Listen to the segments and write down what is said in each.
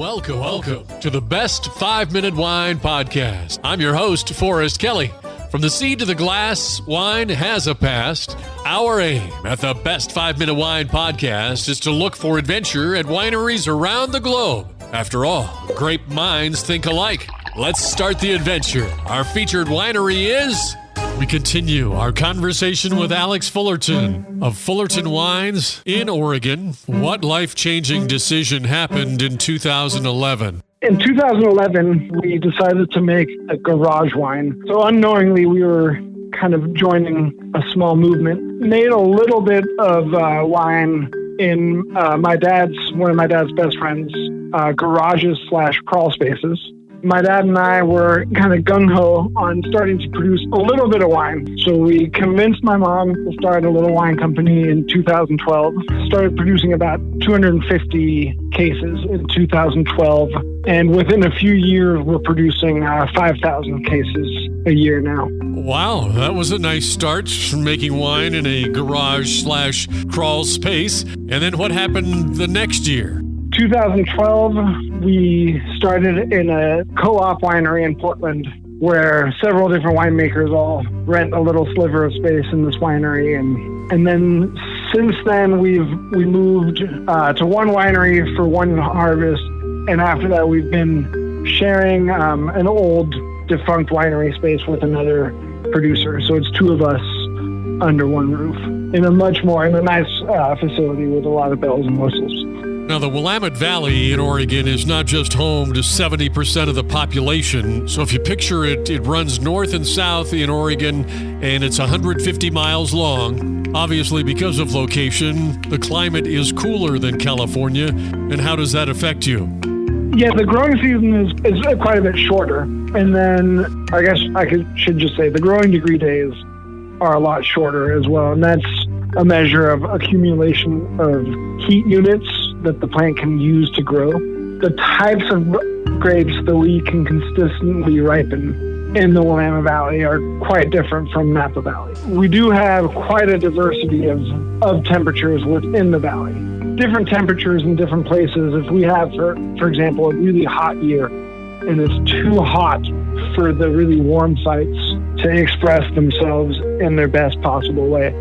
Welcome to the Best 5-Minute Wine Podcast. I'm your host, Forrest Kelly. From the seed to the glass, wine has a past. Our aim at the Best 5-Minute Wine Podcast is to look for adventure at wineries around the globe. After all, grape minds think alike. Let's start the adventure. Our featured winery is... We continue our conversation with Alex Fullerton of Fullerton Wines in Oregon. What life-changing decision happened in 2011? In 2011, we decided to make a garage wine. So unknowingly, we were kind of joining a small movement. Made a little bit of wine in one of my dad's best friends' garages / crawl spaces. My dad and I were kind of gung-ho on starting to produce a little bit of wine. So we convinced my mom to start a little wine company in 2012. Started producing about 250 cases in 2012. And within a few years, we're producing 5,000 cases a year now. Wow, that was a nice start, making wine in a garage / crawl space. And then what happened the next year? 2012, we started in a co-op winery in Portland where several different winemakers all rent a little sliver of space in this winery. And then since then, we moved to one winery for one harvest. And after that, we've been sharing an old defunct winery space with another producer. So it's two of us under one roof in a nice facility with a lot of bells and whistles. Now, the Willamette Valley in Oregon is not just home to 70% of the population. So if you picture it, it runs north and south in Oregon, and it's 150 miles long. Obviously, because of location, the climate is cooler than California. And how does that affect you? Yeah, the growing season is quite a bit shorter. And then I guess should just say the growing degree days are a lot shorter as well. And that's a measure of accumulation of heat units that the plant can use to grow. The types of grapes that we can consistently ripen in the Willamette Valley are quite different from Napa Valley. We do have quite a diversity of temperatures within the valley. Different temperatures in different places. If we have, for example, a really hot year and it's too hot for the really warm sites to express themselves in their best possible way,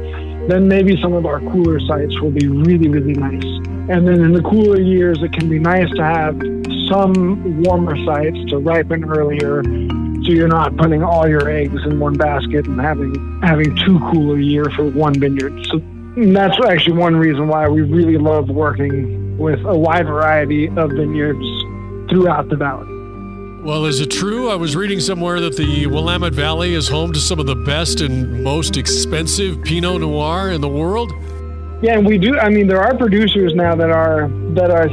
then maybe some of our cooler sites will be really, really nice. And then in the cooler years, it can be nice to have some warmer sites to ripen earlier, so you're not putting all your eggs in one basket and having too cool a year for one vineyard. So that's actually one reason why we really love working with a wide variety of vineyards throughout the valley. Well, is it true? I was reading somewhere that the Willamette Valley is home to some of the best and most expensive Pinot Noir in the world. Yeah, and we do. I mean, there are producers now that are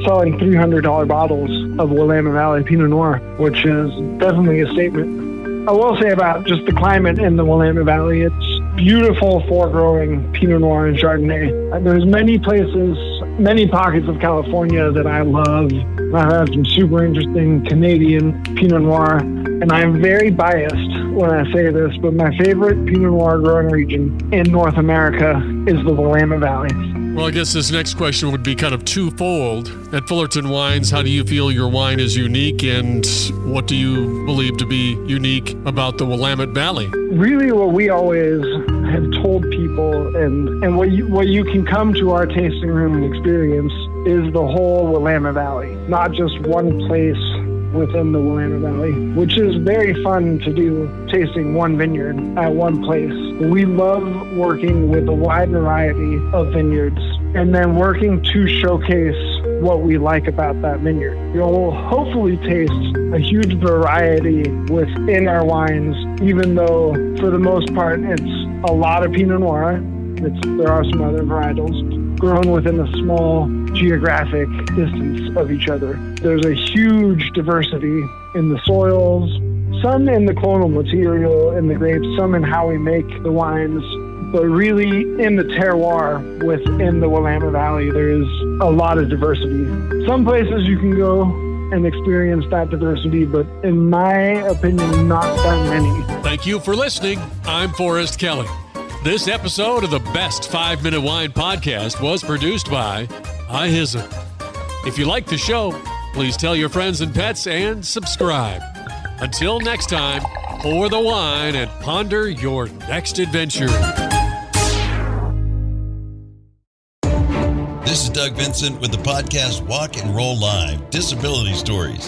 selling $300 bottles of Willamette Valley Pinot Noir, which is definitely a statement. I will say about just the climate in the Willamette Valley, it's beautiful for growing Pinot Noir and Chardonnay. There's many pockets of California that I love. I have some super interesting Canadian Pinot Noir, and I'm very biased when I say this, but my favorite Pinot Noir growing region in North America is the Willamette Valley. Well, I guess this next question would be kind of twofold. At Fullerton Wines, how do you feel your wine is unique, and what do you believe to be unique about the Willamette Valley? Really, what we always have told people, and what you can come to our tasting room and experience is the whole Willamette Valley, not just one place within the Willamette Valley, which is very fun to do, tasting one vineyard at one place. We love working with a wide variety of vineyards and then working to showcase what we like about that vineyard. You'll hopefully taste a huge variety within our wines, even though for the most part it's a lot of Pinot Noir. There are some other varietals grown within a small geographic distance of each other. There's a huge diversity in the soils, some in the clonal material in the grapes, some in how we make the wines, but really in the terroir within the Willamette Valley, there is a lot of diversity. Some places you can go and experience that diversity, but in my opinion, not that many. Thank you for listening. I'm Forrest Kelly. This episode of the Best 5-Minute Wine Podcast was produced by iHism. If you like the show, Please tell your friends and pets and subscribe. Until next time, pour the wine and ponder your next adventure. This is Doug Vincent with the podcast Walk and Roll Live, Disability Stories.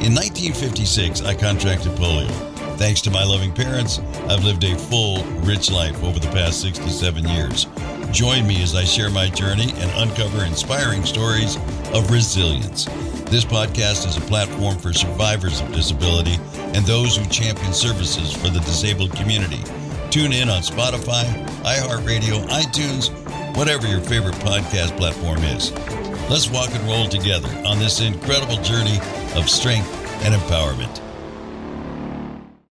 In 1956, I contracted polio. Thanks to my loving parents, I've lived a full, rich life over the past 67 years. Join me as I share my journey and uncover inspiring stories of resilience. This podcast is a platform for survivors of disability and those who champion services for the disabled community. Tune in on Spotify, iHeartRadio, iTunes, whatever your favorite podcast platform is. Let's walk and roll together on this incredible journey of strength and empowerment.